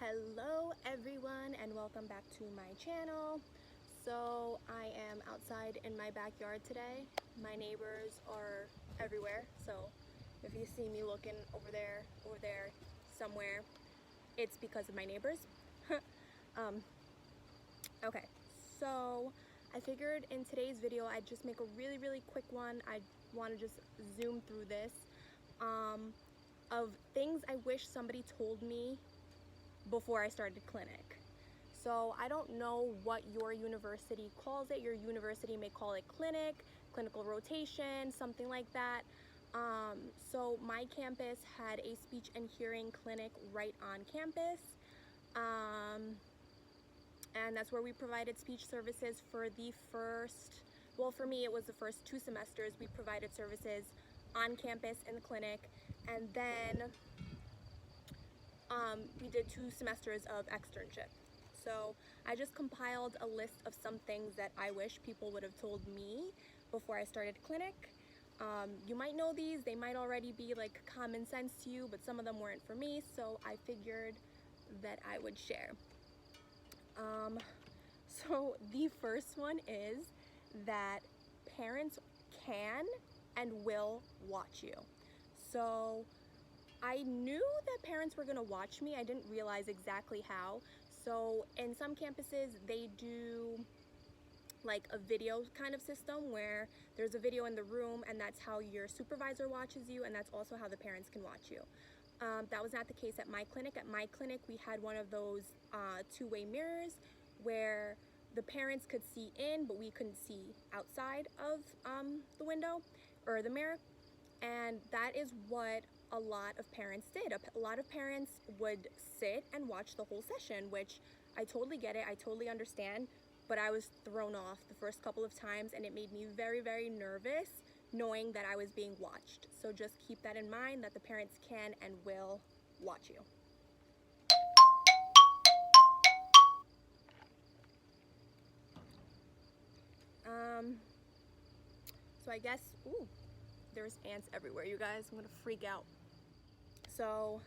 Hello everyone and welcome back to my channel. So I am outside in my backyard today. My neighbors are everywhere, so if you see me looking over there, somewhere, it's because of my neighbors. um, okay, so I figured in today's video I'd just make a really quick one. I want to just zoom through this of things I wish somebody told me before I started clinic. So I don't know what your university calls it. Your university may call it clinic, clinical rotation, something like that. So my campus had a speech and hearing clinic right on campus. And that's where we provided speech services for the first, well, for me it was the first 2 semesters. We provided services on campus in the clinic, and then we did 2 semesters of externship. So I just compiled a list of some things that I wish people would have told me before I started clinic. You might know these, they might already be like common sense to you, but some of them weren't for me, so I figured that I would share. So the first one is that parents can and will watch you. So I knew that parents were gonna watch me. I didn't realize exactly how. So in some campuses, they do like a video kind of system where there's a video in the room and that's how your supervisor watches you, and that's also how the parents can watch you. That was not the case at my clinic. At my clinic, we had one of those two-way mirrors where the parents could see in, but we couldn't see outside of the window or the mirror. And that is what a lot of parents did. A lot of parents would sit and watch the whole session, which I totally get it, I totally understand, but I was thrown off the first couple of times, and it made me very nervous knowing that I was being watched. So just keep that in mind, that the parents can and will watch you. So I guess, ooh, there's ants everywhere, you guys. I'm gonna freak out. So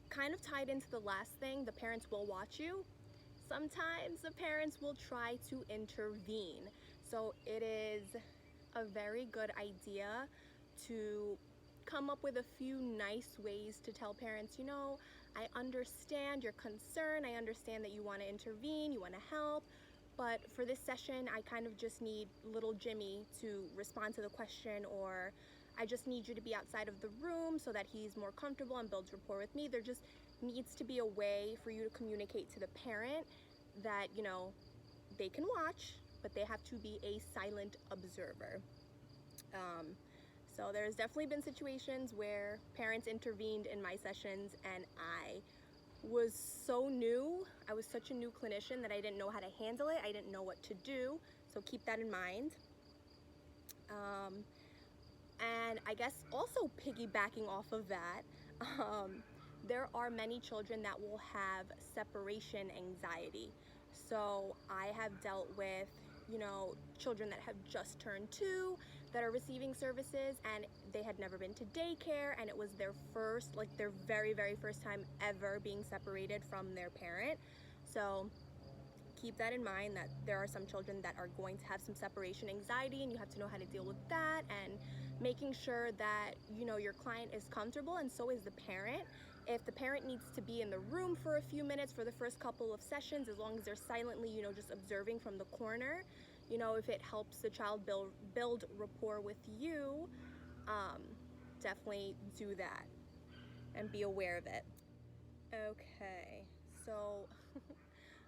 kind of tied into the last thing, the parents will watch you. Sometimes the parents will try to intervene. So it is a very good idea to come up with a few nice ways to tell parents, you know, I understand your concern, I understand that you want to intervene, you want to help, but for this session, I kind of just need little Jimmy to respond to the question, or I just need you to be outside of the room so that he's more comfortable and builds rapport with me. There just needs to be a way for you to communicate to the parent that, you know, they can watch, but they have to be a silent observer. So there's definitely been situations where parents intervened in my sessions, and I was so new. I was such a new clinician that I didn't know how to handle it. I didn't know what to do. So keep that in mind. And I guess also piggybacking off of that, there are many children that will have separation anxiety. So I have dealt with, you know, children that have just turned 2 that are receiving services, and they had never been to daycare, and it was their first, like their very first time ever being separated from their parent. So keep that in mind, that there are some children that are going to have some separation anxiety, and you have to know how to deal with that, and making sure that, you know, your client is comfortable, and so is the parent. If the parent needs to be in the room for a few minutes for the first couple of sessions, as long as they're silently, you know, just observing from the corner, you know, if it helps the child build rapport with you, definitely do that and be aware of it. Okay, so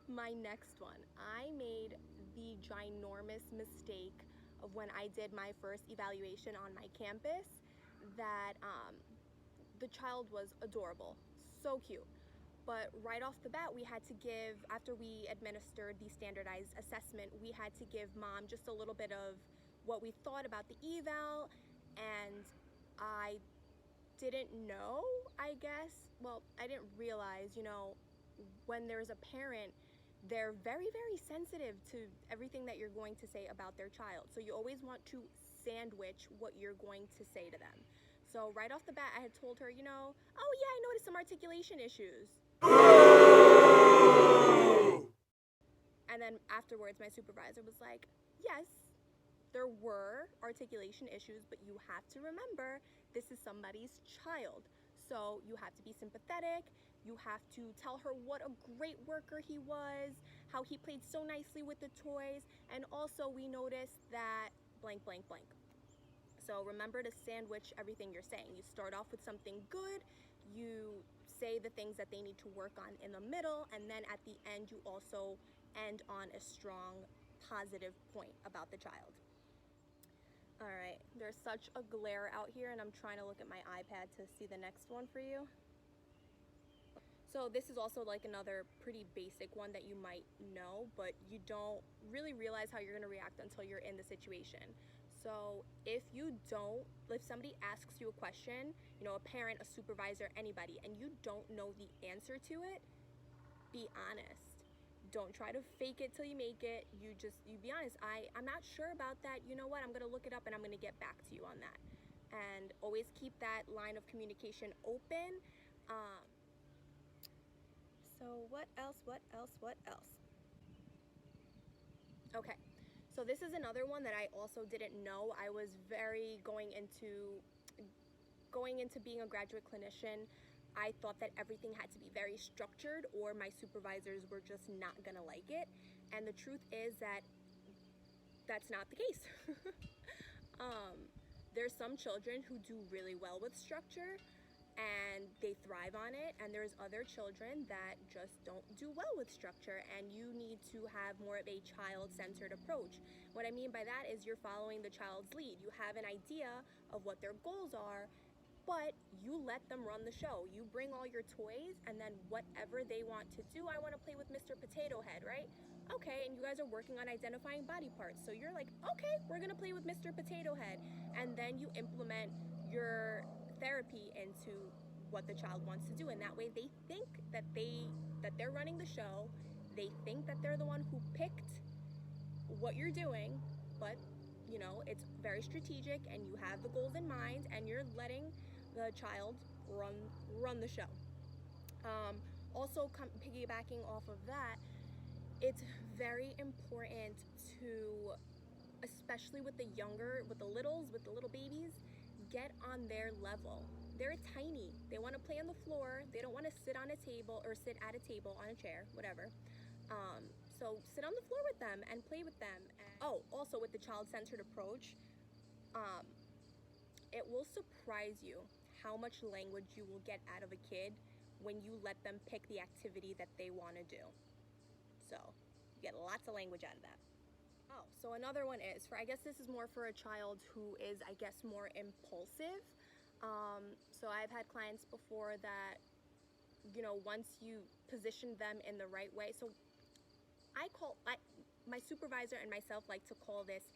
my next one, I made the ginormous mistake of when I did my first evaluation on my campus, that the child was adorable, so cute. But right off the bat, we had to give, after we administered the standardized assessment, we had to give mom just a little bit of what we thought about the eval, and I didn't know, I guess, well, I didn't realize, you know, when there's a parent, they're very sensitive to everything that you're going to say about their child. So you always want to sandwich what you're going to say to them. So right off the bat, I had told her, you know, oh yeah, I noticed some articulation issues. And then afterwards, my supervisor was like, yes, there were articulation issues, but you have to remember this is somebody's child. So you have to be sympathetic. You have to tell her what a great worker he was, how he played so nicely with the toys, and also we noticed that blank, blank, blank. So remember to sandwich everything you're saying. You start off with something good, you say the things that they need to work on in the middle, and then at the end you also end on a strong positive point about the child. All right, there's such a glare out here and I'm trying to look at my iPad to see the next one for you. So this is also like another pretty basic one that you might know, but you don't really realize how you're gonna react until you're in the situation. So if somebody asks you a question, you know, a parent, a supervisor, anybody, and you don't know the answer to it, be honest. Don't try to fake it till you make it. You be honest. I'm not sure about that. You know what? I'm gonna look it up and I'm gonna get back to you on that. And always keep that line of communication open. So what else? Okay, so this is another one that I also didn't know. I was very going into being a graduate clinician. I thought that everything had to be very structured or my supervisors were just not gonna like it. And the truth is that that's not the case. There's some children who do really well with structure and they thrive on it, and there's other children that just don't do well with structure, and you need to have more of a child-centered approach. What I mean by that is you're following the child's lead. You have an idea of what their goals are, but you let them run the show. You bring all your toys, and then whatever they want to do, I want to play with Mr. Potato Head, right? Okay, and you guys are working on identifying body parts. So you're like, okay, we're gonna play with Mr. Potato Head. And then you implement your therapy into what the child wants to do. And that way they think that they're running the show. They think that they're the one who picked what you're doing, but you know, it's very strategic and you have the goals in mind and you're letting the child run the show. Also, piggybacking off of that, it's very important to, especially with the little babies, get on their level. They're tiny. They want to play on the floor. They don't want to sit on a table or sit at a table on a chair, whatever. So sit on the floor with them and play with them. Also with the child-centered approach, it will surprise you how much language you will get out of a kid when you let them pick the activity that they want to do. So you get lots of language out of that. Oh, so another one is I guess this is more for a child who is, I guess, more impulsive. So I've had clients before that, you know, once you position them in the right way. So my supervisor and myself like to call this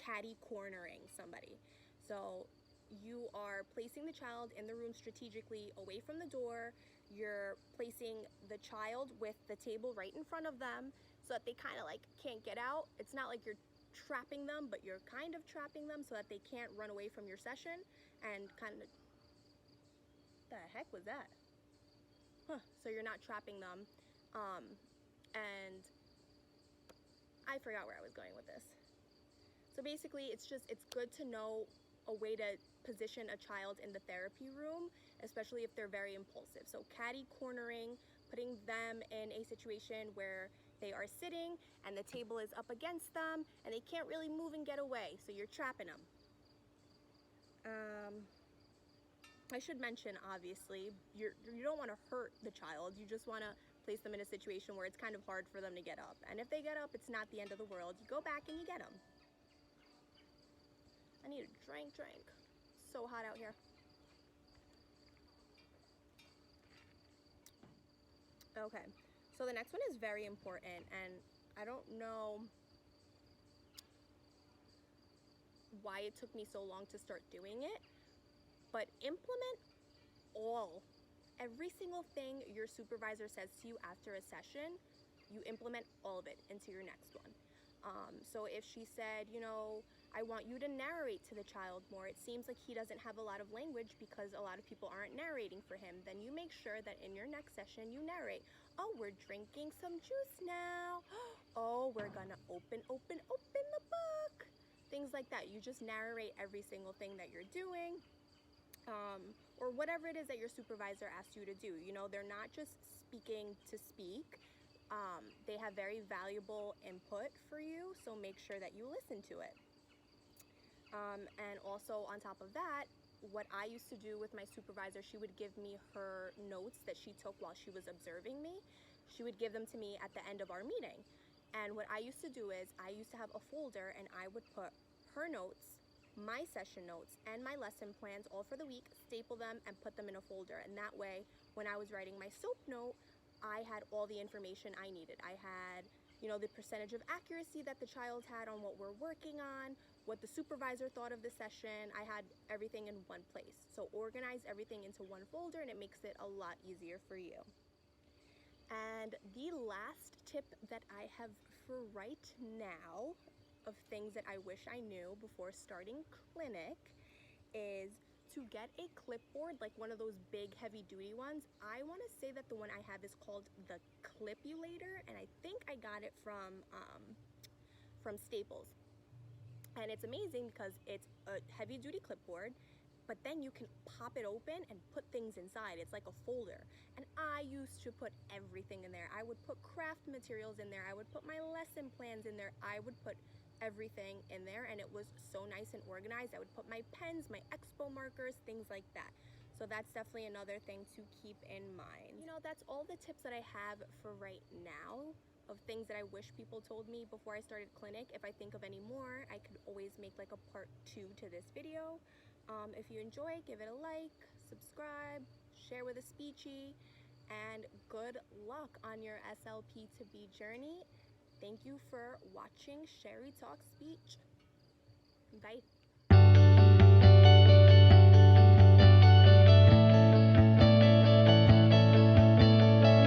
catty cornering somebody. So you are placing the child in the room strategically away from the door. You're placing the child with the table right in front of them so that they kind of like can't get out. It's not like you're trapping them, but you're kind of trapping them so that they can't run away from your session and kind of, the heck was that? So you're not trapping them. And I forgot where I was going with this. So basically it's good to know a way to position a child in the therapy room, especially if they're very impulsive. So catty cornering, putting them in a situation where they are sitting and the table is up against them and they can't really move and get away, so you're trapping them. I should mention, obviously, you don't want to hurt the child. You just want to place them in a situation where it's kind of hard for them to get up. And if they get up, it's not the end of the world. You go back and you get them. I need a drink. So hot out here. Okay, so the next one is very important, and I don't know why it took me so long to start doing it, but implement every single thing your supervisor says to you after a session. You implement all of it into your next one. So if she said, you know, I want you to narrate to the child more. It seems like he doesn't have a lot of language because a lot of people aren't narrating for him. Then you make sure that in your next session you narrate. Oh, we're drinking some juice now. Oh, we're gonna open the book. Things like that. You just narrate every single thing that you're doing. Or whatever it is that your supervisor asks you to do. You know, they're not just speaking to speak. They have very valuable input for you, so make sure that you listen to it. And also on top of that, what I used to do with my supervisor, she would give me her notes that she took while she was observing me. She would give them to me at the end of our meeting. And what I used to do is I used to have a folder and I would put her notes, my session notes, and my lesson plans all for the week, staple them and put them in a folder. And that way, when I was writing my SOAP note, I had all the information I needed. I had, you know, the percentage of accuracy that the child had on what we're working on, what the supervisor thought of the session. I had everything in one place. So organize everything into one folder and it makes it a lot easier for you. And the last tip that I have for right now of things that I wish I knew before starting clinic is to get a clipboard, like one of those big heavy duty ones. I want to say that the one I have is called the Clipulator, and I think I got it from Staples. And it's amazing because it's a heavy duty clipboard, but then you can pop it open and put things inside. It's like a folder. And I used to put everything in there. I would put craft materials in there. I would put my lesson plans in there. I would put everything in there, and it was so nice and organized. I would put my pens, my expo markers, things like that. So that's definitely another thing to keep in mind. You know, that's all the tips that I have for right now of things that I wish people told me before I started clinic. If I think of any more, I could always make like a part 2 to this video. If you enjoy, give it a like, subscribe, share with a speechy, and good luck on your SLP to B journey. Thank you for watching Sherry Talk Speech. Bye.